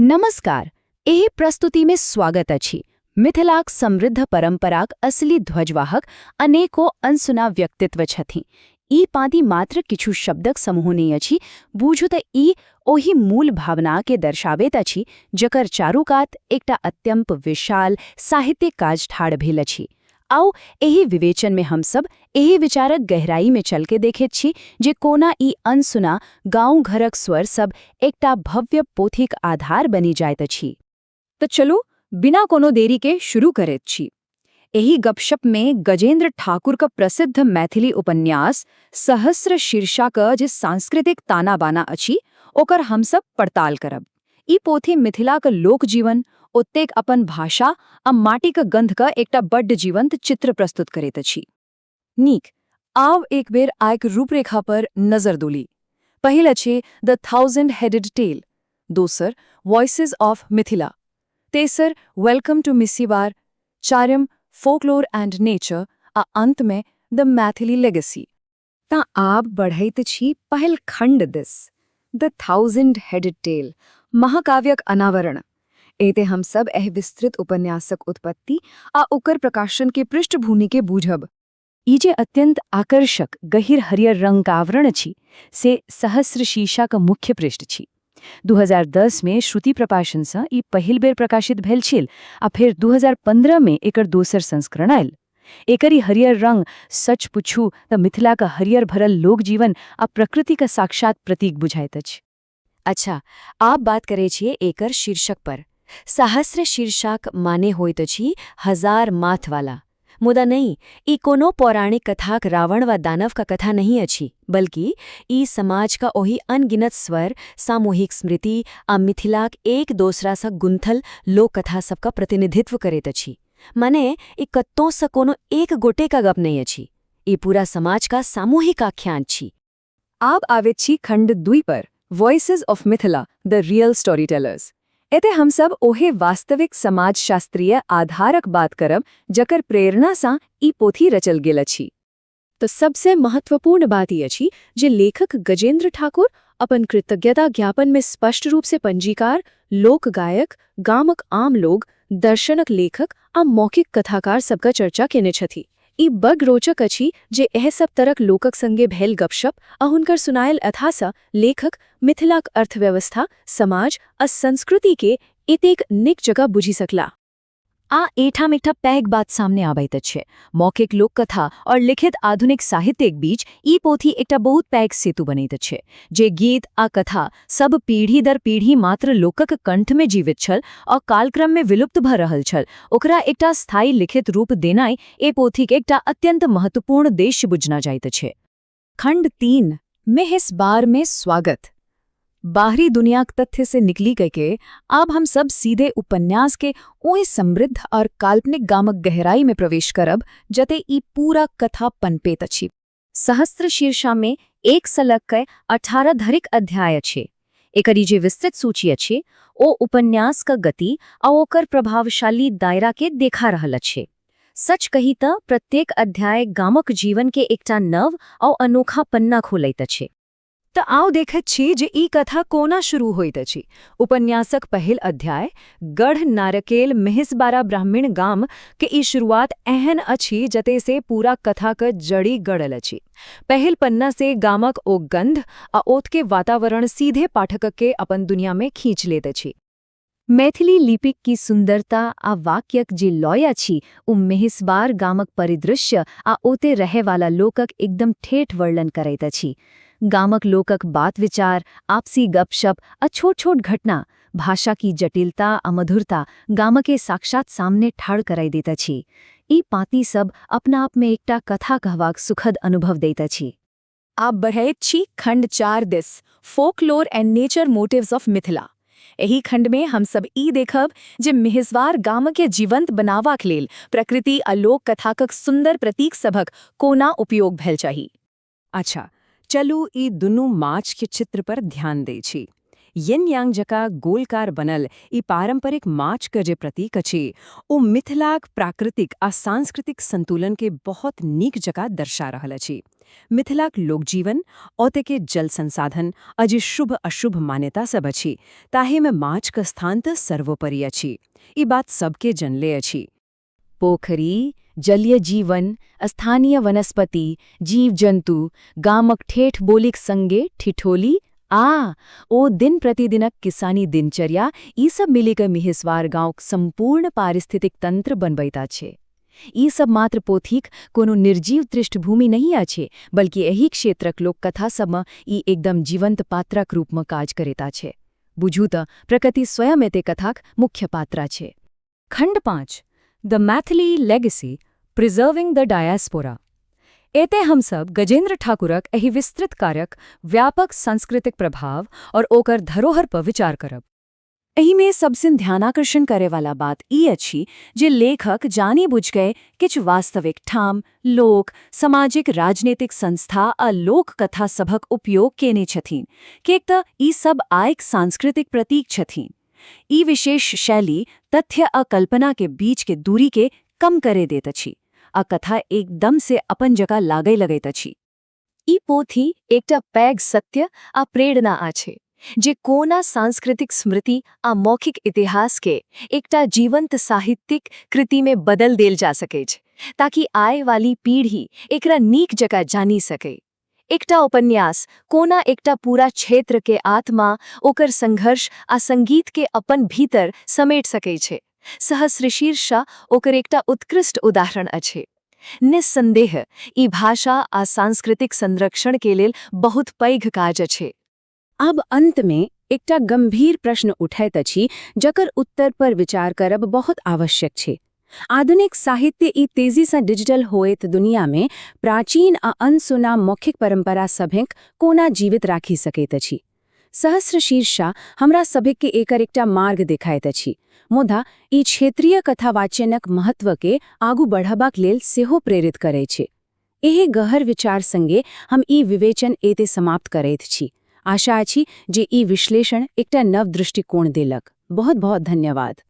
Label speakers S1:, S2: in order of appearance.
S1: नमस्कार। एही प्रस्तुति में स्वागत अछि। मिथिलाक समृद्ध परंपराक असली ध्वजवाहक अनेको अनसुना व्यक्तित्व छथि। ई पाँति मात्र किछु शब्दक समूह नहि अछि, बुझू तऽ ई ओही मूल भावना के दर्शाबैत अछि जकर चारूकात एकटा अत्यंत विशाल साहित्यिक काज ठाढ़ भेल अछि। आओ एही विवेचन में हमसब एही विचारक गहराई में चल के देखैत छी जे कोना ई अनसुना गाँव घरक स्वर सब एकटा भव्य पोथीक आधार बनि जाइत अछि।
S2: तो चलो बिना कोनो देरी के शुरू करैत छी। एही गपशप में गजेंद्र ठाकुर का प्रसिद्ध मैथिली उपन्यास सहस्र शीर्षा का जे सांस्कृतिक ताना बाना अछि ओकर हमसब पड़ताल करब। ई पोथी मिथिला का लोक जीवन ओतेक अपन भाषा आ माटी का गंध का एकटा बड्ड जीवंत चित्र प्रस्तुत करैत अछि। नीक, आब एक बेर आयक रूपरेखा पर नजर दोली। पहिल अछि द 1000-हेडेड टेल, दोसर वॉइसेस ऑफ मिथिला, तेसर वेलकम टू मिसिवार, चारिम फोकलोर एंड नेचर आ अंत में द मैथिली लेगेसी। ता आब बढ़ैत छी पहिल खंड दिस, द 1000-हेडेड टेल, महाकाव्यक अनावरण। एते हम सब एह विस्तृत उपन्यासक उत्पत्ति आ ओकर प्रकाशन के पृष्ठभूमि के बूझब। ई जे अत्यंत आकर्षक गहीर हरियर रंग का आवरण अछि से सहस्र शीर्षा का मुख्य पृष्ठ छी। 2010 में श्रुति प्रकाशन सँ ई पहिल बेर प्रकाशित भेल छल आ फिर 2015 में एकर दोसर संस्करण आयल। एकरी हरियर रंग सच पुछू त मिथिला का हरियर भरल लोक जीवन आ प्रकृति का साक्षात प्रतीक बुझाइत अछि। अच्छा, आप बात करे छिए एकर शीर्षक पर। सहस्र शीर्षक माने होइत अछि हजार माथ वाला, मुदा नहीं, ई कोनो पौराणिक कथाक रावण वा दानव का कथा नहीं अछि, बल्कि ई समाज का ओही अनगिनत स्वर, सामूहिक स्मृति आ मिथिलाक एक दोसरा सँ गुंथल लोक कथा सबका प्रतिनिधित्व करैत अछि। माने ई कत्तों सँ कोनो एक गोटे का गप नहीं अछि, ई पूरा समाज का सामूहिक आख्यान छी। आब आवे छी खंड 2 पर, voices of Mithila, the real story tellers. एते हम सब ओहे वास्तविक समाजशास्त्रीय आधारक बात करब जकर प्रेरणा सँ ई पोथी रचल गेल अछि। तो सबसे महत्वपूर्ण बात ई अछि जे लेखक गजेंद्र ठाकुर अपन कृतज्ञता ज्ञापन में स्पष्ट रूप से पंजीकार, लोक गायक, गामक आम लोग, दर्शनक लेखक आ मौखिक कथाकार सबका चर्चा केने छथि। ई बड़ रोचक अछि जे एह सब तरक लोकक संगे भेल गपशप आ हुनकर सुनायल अथा सँ लेखक मिथिलाक अर्थव्यवस्था, समाज आ संस्कृति के एतेक नीक जगह बुझि सकला। आ एठाम एकटा पैघ बात सामने आबैत अछि। मौखिक लोककथा और लिखित आधुनिक साहित्यक बीच ई पोथी एकटा बहुत पैघ सेतु बनैत अछि। जे गीत आ कथा सब पीढ़ी दर पीढ़ी मात्र लोकक कंठ में जीवित छल और कालक्रम में विलुप्त भ रहल छल, ओकरा एकटा स्थायी लिखित रूप देनाइ ए पोथीक एकटा अत्यंत महत्वपूर्ण उद्देश्य बुझना जाइत अछि। खंड 3 में इस बार में स्वागत। बाहरी दुनिया के तथ्य से निकली के अब हम सब सीधे उपन्यास के ओहि समृद्ध और काल्पनिक गामक गहराई में प्रवेश करब जते ई पूरा कथा पनपेत अछि। सहस्र शीर्षा में एक सलग के 18 धरिक अध्याय अछि। एकरी जे विस्तृत सूची अछि ओ उपन्यास का गति आ ओकर प्रभावशाली दायरा के देखा रहल अछि। सच कही त प्रत्येक अध्याय गामक जीवन के एकटा नव और अनोखा पन्ना खोलैत अछि। त आओ देखैत छी जे ई कथा कोना शुरू होइत अछि। उपन्यासक पहिल अध्याय गढ़ नारकेल मेहिसबारा ब्राह्मण गाम के ई शुरुआत एहन अछि जते से पूरा कथा क जड़ी गड़ल अछि। पहिल पन्ना से गामक ओ गंध आ ओत के वातावरण सीधे पाठक के अपन दुनिया में खींच लेत अछि। मैथिली लिपिक की सुंदरता आ वाक्यक जे लय अछि ओ मेहिसबार गामक परिदृश्य आ ओते रहे वाला लोकक एकदम ठेठ वर्णन करैत अछि। गामक लोकक बात विचार, आपसी गपशप आ छोट छोट घटना, भाषा की जटिलता आ मधुरता गाम के साक्षात सामने ठाड़ कराई देत अछि। ई पाँति सब अपना आप में एकटा कथा कहवाक सुखद अनुभव दैत अछि। आब बढ़ैत छी खंड 4 this, folklore and nature motives of Mithila. एही खंड में हम सब ई देखब जे मेहिसबार गाम के जीवंत बनावाक लेल प्रकृति आ लोक कथाक सुंदर प्रतीक सभक कोना उपयोग भेल चाही। अच्छा, चलू ई दुनू माछ के चित्र पर ध्यान दै छी। यिन यांग जका गोलकार बनल ई पारंपरिक माछ के जे प्रतीक अछि ओ मिथिलाक प्राकृतिक आ सांस्कृतिक संतुलन के बहुत नीक जका दर्शा रहल अछि। मिथिलाक लोकजीवन ओते के जल संसाधन अजे शुभ अशुभ मान्यता सब अछि ताहे में माछ का स्थान त सर्वोपरि अछि ई बात सबके जनले अछि।
S1: पोखरी, जलीय जीवन, स्थानीय वनस्पति, जीव जंतु, गामक ठेठ बोलिक संगे ठिठोली ओ दिन प्रतिदिनक किसानी दिनचर्या ई सब मिलिक मिहिसवार गांवक संपूर्ण पारिस्थितिक तंत्र बनबैता छै। ई सब मात्र पोथीक कोनो निर्जीव पृष्ठभूमि नहीं अछि, बल्कि एही क्षेत्रक लोककथा सबमे ई एकदम जीवंत पात्रक रूपमे काज करैता छै। बुझू त प्रकृति स्वयं एते कथाक मुख्य पात्रा छै।
S2: खंड 5 the Maithili legacy preserving the diaspora. एते हम सब गजेंद्र ठाकुरक एही विस्तृत कार्यक व्यापक सांस्कृतिक प्रभाव और ओकर धरोहर पर विचार करब। एही में सबसे ध्यानाकर्षण करे वाला बात ई अछि जे लेखक जानी बुझ गए किछ वास्तविक ठाम, लोक, सामाजिक राजनीतिक संस्था आ लोक कथा सभक उपयोग केने छथिन, किएक त ई सब आयक सांस्कृतिक प्रतीक छथिन। ई विशेष शैली तथ्य आ कल्पना के बीच के दूरी के कम करे देत अछि आ कथा एकदम से अपन जगह लागै लगैत अछि।
S3: ई पोथी एकटा पैघ सत्य आ प्रेरणा अछि जे कोना सांस्कृतिक स्मृति आ मौखिक इतिहास के एकटा जीवंत साहित्यिक कृति में बदल देल जा सकै छै, ताकि आय वाली पीढ़ी एकरा नीक जगह जानी सकै। एकटा उपन्यास कोना एकटा पूरा क्षेत्र के आत्मा, ओकर संघर्ष आ संगीत के अपन भीतर समेट सकै छै। सहस्रशीर्षा ओकर एकटा उत्कृष्ट उदाहरण अछि। निस्संदेह ई भाषा आ सांस्कृतिक संरक्षण के लेल बहुत पैघ काज अछि।
S2: अब अंत में एकटा गंभीर प्रश्न उठैत अछि जकर उत्तर पर विचार करब बहुत आवश्यक छै। आधुनिक साहित्य ई तेजी से डिजिटल होएत दुनिया में प्राचीन आ अनसुना मौखिक परंपरा सभक कोना जीवित राखी सकैत अछि। सहस्रशीर्षा हमरा सभक के एकर एकटा मार्ग देखाइत अछि, मुदा ई क्षेत्रीय कथावाचनक महत्व के आगू बढ़ाबाक लेल सेहो प्रेरित करैत छै। एहि गहर विचार संगे हम ई विवेचन एते समाप्त करैत छी। आशा अछि जे ई विश्लेषण एकटा नव दृष्टिकोण देलक। बहुत बहुत धन्यवाद।